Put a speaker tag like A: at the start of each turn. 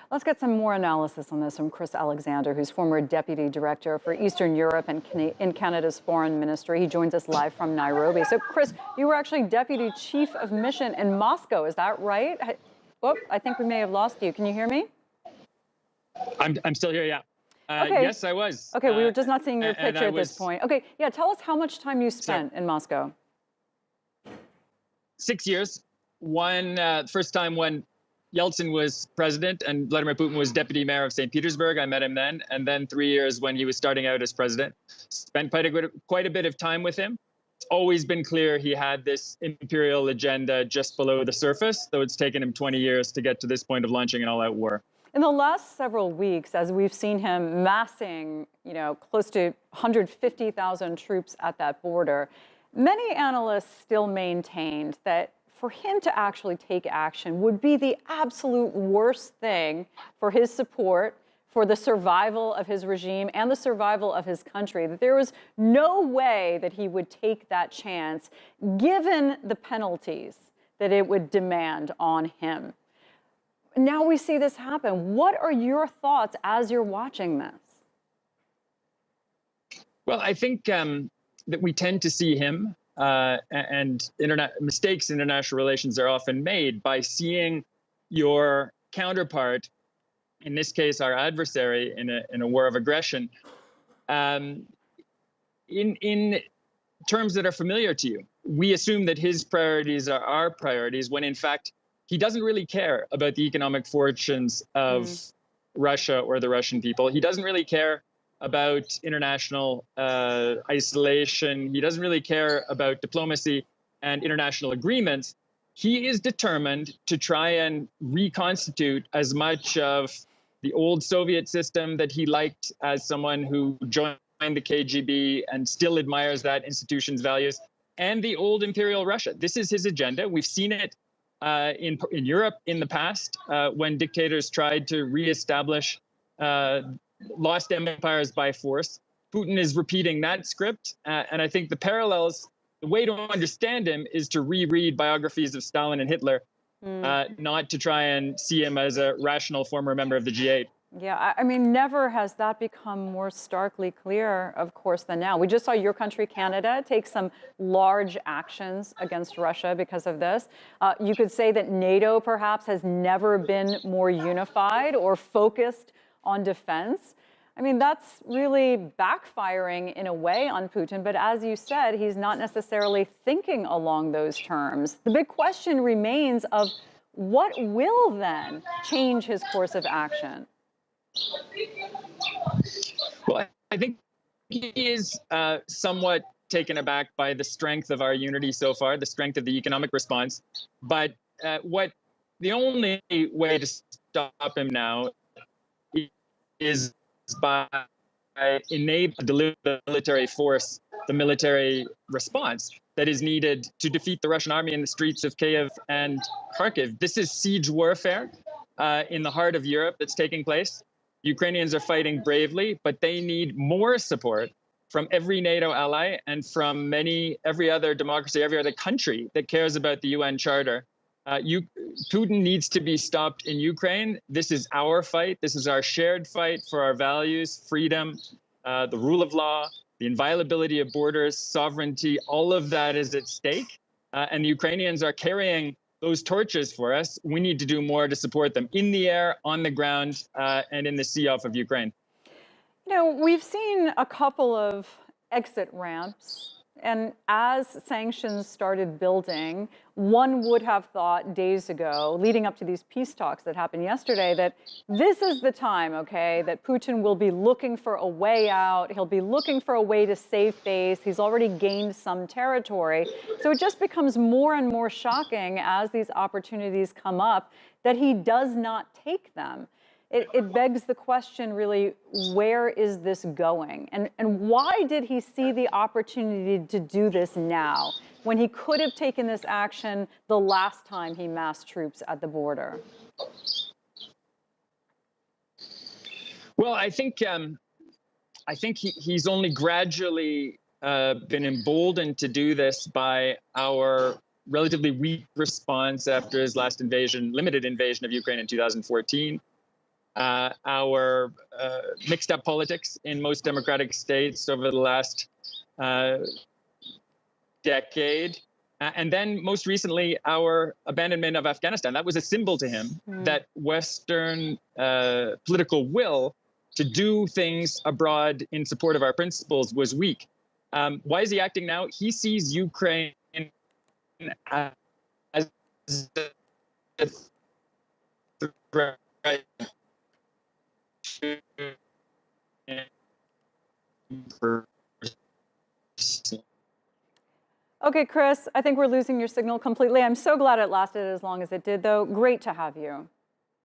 A: Let's get some more analysis on this from Chris Alexander, who's former Deputy Director for Eastern Europe and in Canada's Foreign Ministry. He joins us live from Nairobi. So, Chris, you were actually Deputy Chief of Mission in Moscow. Is that right? I think we may have lost you. Can you hear me?
B: I'm still here, yeah.
A: Okay.
B: Yes, I was.
A: Okay, we were just not seeing your picture at this point. Okay, yeah, tell us how much time you spent in Moscow.
B: 6 years. First time when Yeltsin was president and Vladimir Putin was deputy mayor of St. Petersburg. I met him then. And then 3 years when he was starting out as president. Spent quite a bit of time with him. It's always been clear he had this imperial agenda just below the surface, though it's taken him 20 years to get to this point of launching an all-out war.
A: In the last several weeks, as we've seen him massing, close to 150,000 troops at that border, many analysts still maintained that for him to actually take action would be the absolute worst thing for his support, for the survival of his regime and the survival of his country, that there was no way that he would take that chance, given the penalties that it would demand on him. Now we see this happen. What are your thoughts as you're watching this?
B: Well, I think that we tend to see him and mistakes in international relations are often made by seeing your counterpart, in this case, our adversary in a war of aggression, in terms that are familiar to you. We assume that his priorities are our priorities when, in fact, he doesn't really care about the economic fortunes of Russia or the Russian people. He doesn't really care about international isolation. He doesn't really care about diplomacy and international agreements. He is determined to try and reconstitute as much of the old Soviet system that he liked as someone who joined the KGB and still admires that institution's values, and the old imperial Russia. This is his agenda. We've seen it in Europe in the past when dictators tried to reestablish lost empires by force. Putin is repeating that script. And I think the way to understand him is to reread biographies of Stalin and Hitler, not to try and see him as a rational former member of the G8.
A: Yeah, I mean, never has that become more starkly clear, of course, than now. We just saw your country, Canada, take some large actions against Russia because of this. You could say that NATO perhaps has never been more unified or focused on defense. I mean, that's really backfiring in a way on Putin. But as you said, he's not necessarily thinking along those terms. The big question remains of what will then change his course of action?
B: Well, I think he is somewhat taken aback by the strength of our unity so far, the strength of the economic response. But the only way to stop him now is by enabling the military force, the military response that is needed to defeat the Russian army in the streets of Kiev and Kharkiv. This is siege warfare in the heart of Europe that's taking place. Ukrainians are fighting bravely, but they need more support from every NATO ally and from every other democracy, every other country that cares about the UN Charter. Putin needs to be stopped in Ukraine. This is our fight. This is our shared fight for our values, freedom, the rule of law, the inviolability of borders, sovereignty. All of that is at stake. And the Ukrainians are carrying those torches for us. We need to do more to support them in the air, on the ground, and in the sea off of Ukraine.
A: We've seen a couple of exit ramps. And as sanctions started building, one would have thought days ago, leading up to these peace talks that happened yesterday, that this is the time, that Putin will be looking for a way out. He'll be looking for a way to save face. He's already gained some territory. So it just becomes more and more shocking as these opportunities come up that he does not take them. It begs the question, really, where is this going? And why did he see the opportunity to do this now, when he could have taken this action the last time he massed troops at the border?
B: Well, I think he's only gradually been emboldened to do this by our relatively weak response after his last limited invasion of Ukraine in 2014. our mixed up politics in most democratic states over the last decade. And then most recently, our abandonment of Afghanistan. That was a symbol to him that Western political will to do things abroad in support of our principles was weak. Why is he acting now? He sees Ukraine as a threat to.
A: Okay, Chris, I think we're losing your signal completely. I'm so glad it lasted as long as it did, though. Great to have you.